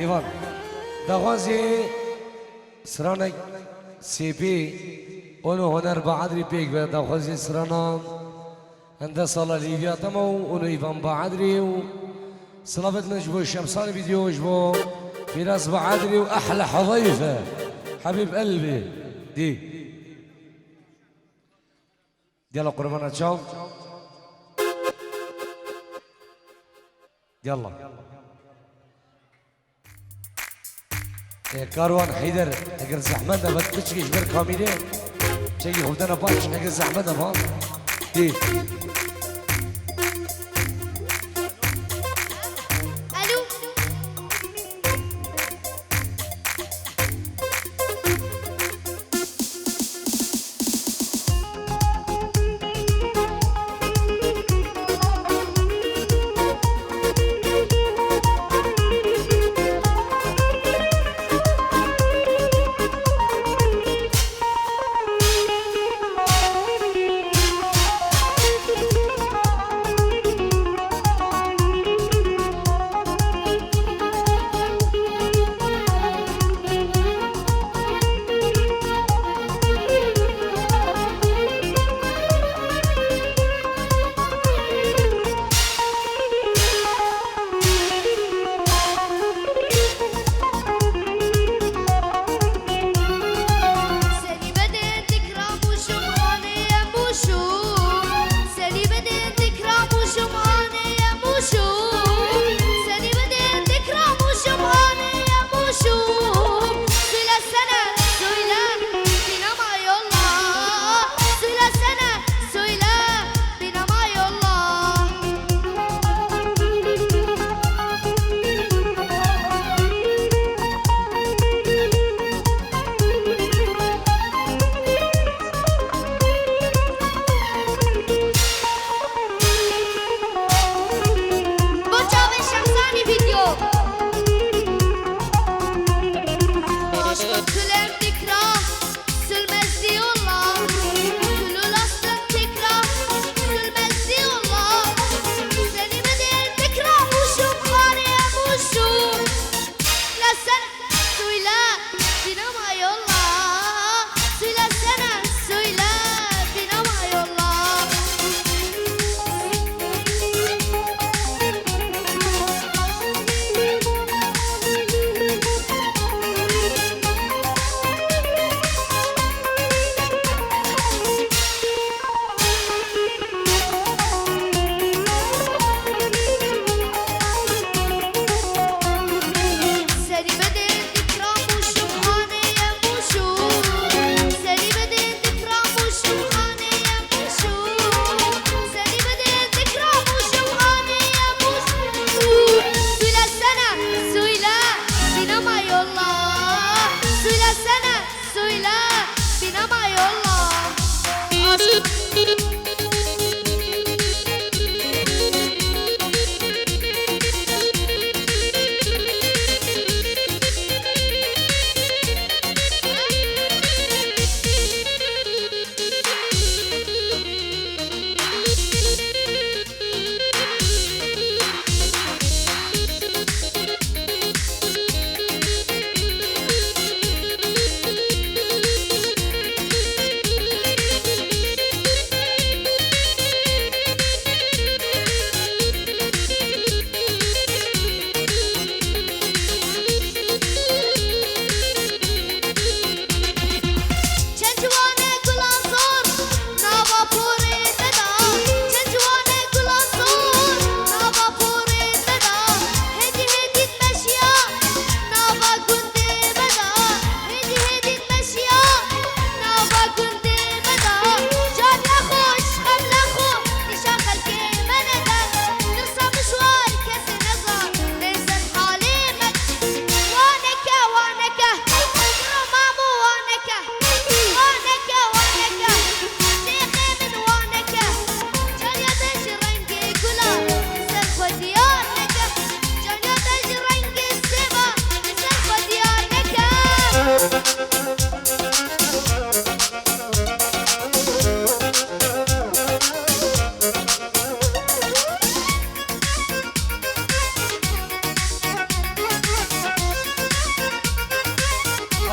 ایوان دغازی سرانک سیپی اونو هنر بعدری پیک به دغازی سرانان هنده سالا لیویا تمو اونو ایوان بعدری و صلابت نجبو شمسان فيديو جبو فراس بعدري واحلى حظيفه حبيب قلبي دي يلا قربانا تشاو يلا كاروان حيدر اگر زحمت بد بتشكي جبر كاميري شيء خدنا باش اگر زحمت ما دي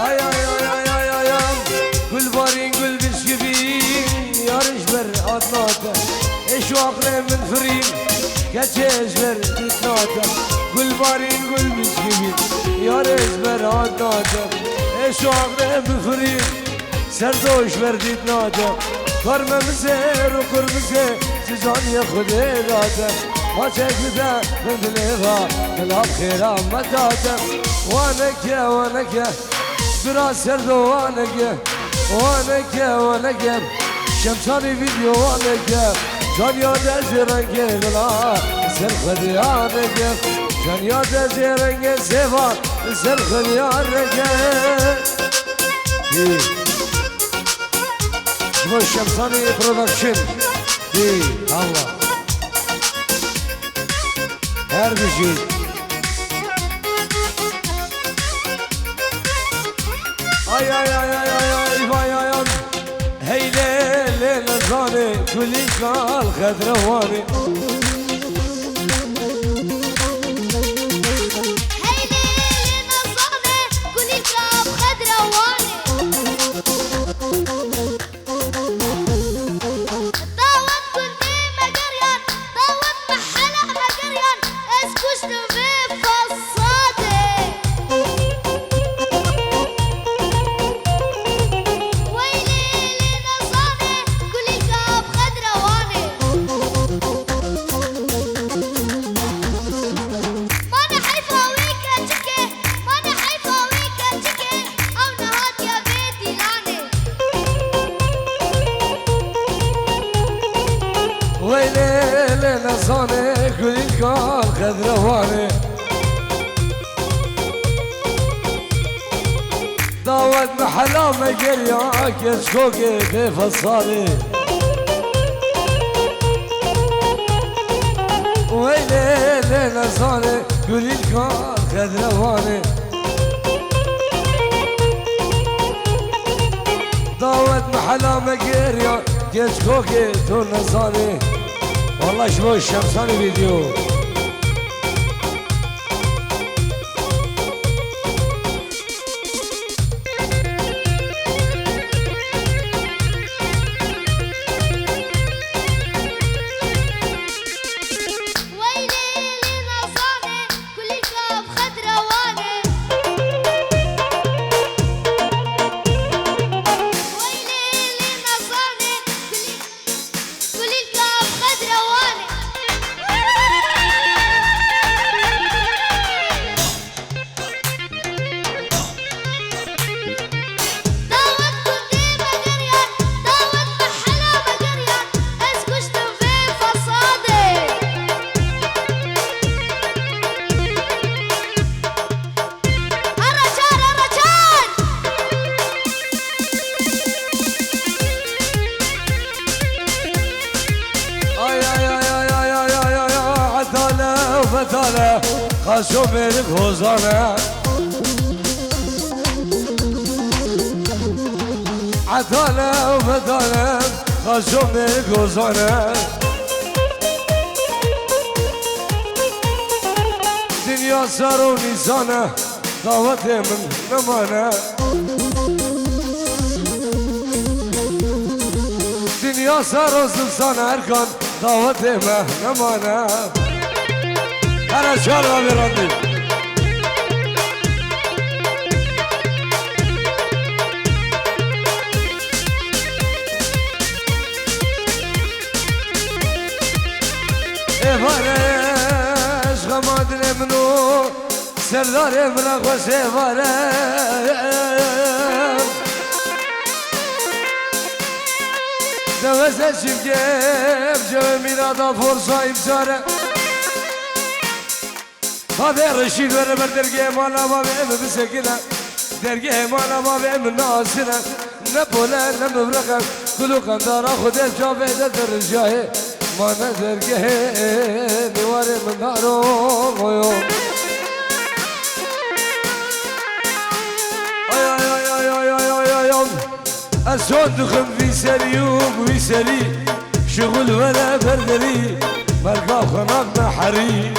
Ay ay ay ay ay ay ay Gül barin gül bisküvin Yarış ver adnata Eşu akre min firin Geçeş ver ditnata Gül barin gül bisküvin Yarış ver adnata Eşu akre min firin Serdoş ver ditnata Karmemize rukurmize Sizan yakıderatem ما تكذا من لغا الأخير متاتا وانك وانك براس سرد وانك وانك شمساني فيديو وانك جان ياد زرنگ لا سر خديانك جان ياد زرنگ سيفا سر خديانك شو شمساني برودكشن الله her bir şey. Ay ay ay ay ay ay vay ay ay hey le le nazane kulli kal khadrawani hey le le nazane kulli kal khadrawani ويلي نصاني كل الكار خضرواني داود محلا مقريا كشكوكي في فصالي ويلي نصاني كل الكار خضرواني داود محلا مقريا كشكوكي تو نصاني والله شباب الشمساني فيديو فتاله خاشو برك هوزانه عتاله وفتاله خاشو برك هوزانه دنيا سر و نيزانه دعوت من نمانه دنيا سر و زلزانه اركان دعوت من نمانه أنا شارع بيراندي إفارش غمادن منو سردار منا خوش إفارش دوزة شبكيب جو ميرادا فرصة إبزارة هذا الرشيد وانا بردرقه مالا ما بهم بسكنه درقه مالا ما بهم ناصره نبوله نمبرقه كلو قندارا خودت جافده در جاهه ما ندرقه دیواره من دارو مویو ay ay ay ay ay ay ay ay ay أصدقهم في سريوب ويسري شغل ولا بردري مرقا خناقنا حري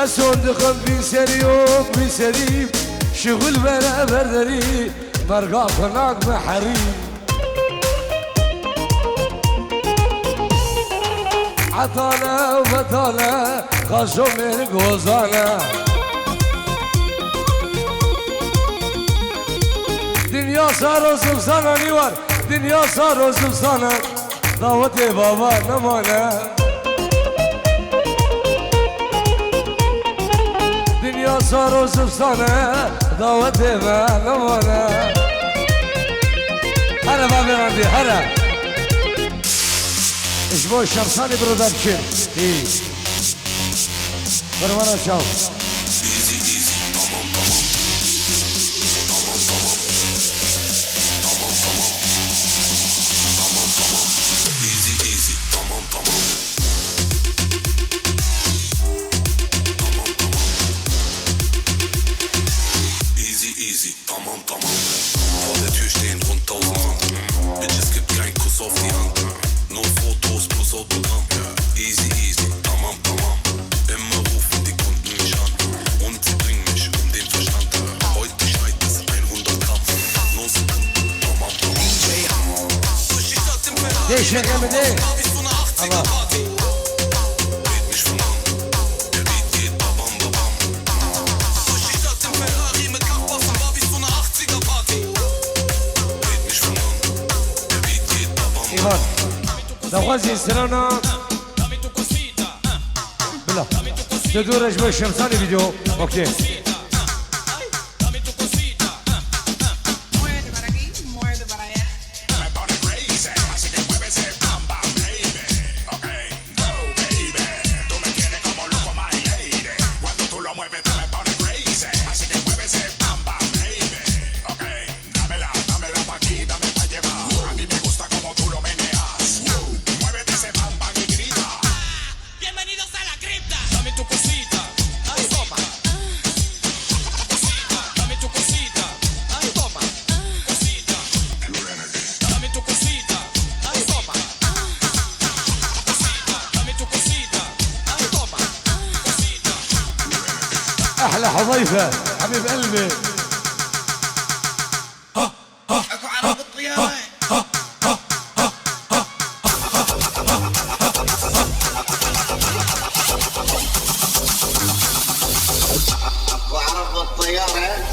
أصندقم بسريوم بسريم شغل بلا بردري مرقا فناق محريم عطانا وبطانا خاشو من قوزانا دنيا صار وزبزانا نيوار دنيا صار وزبزانا دعوتي بابا نمانا دنيا صار وزبزانا دعوتي بابا نمانا هلا بابي عندي هلا اسمه الشمساني برودكشن ايه بروانا شاو ليش يا جامد ايه؟ الله ايمان دوازي سرانا بلا تدور اجمل الشمساني فيديو اوكي احلى حذيفه حبيب قلبي اكو عرب الطياره اكو عرب الطياره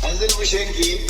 انزل وشنكي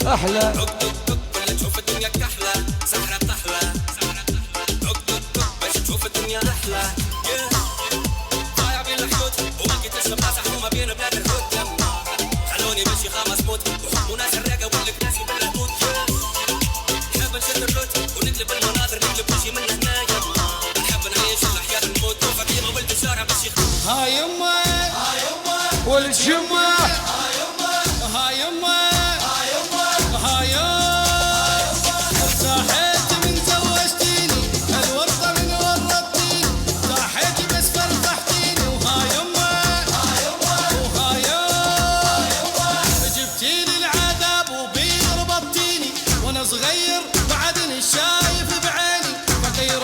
احلى دق دق دق ولا تشوف الدنيا كحلة سحرة تحلى دق دق دق باش تشوف الدنيا احلى ضايع بين الحدود وباقي تشرب ناس حكومة بين بلاد الهود خلوني ماشي خامس موت وحب وناس الراقة والكناسي بالهبوط نحب نشد الروت ونقلب المناظر نقلب وجهي من هنايا نحب نعيش الحياة الموت وفقيمة ولد الشارع باش يخدم ها يما ها يما ولد شمه ها يما ها يما صحيت من زوجتيني الورطة من ورطتيني صحيت بس فرحتيني وها يما وها يما جبتيلي العذاب وبين ربطتيني وانا صغير بعدني شايف بعيني فقير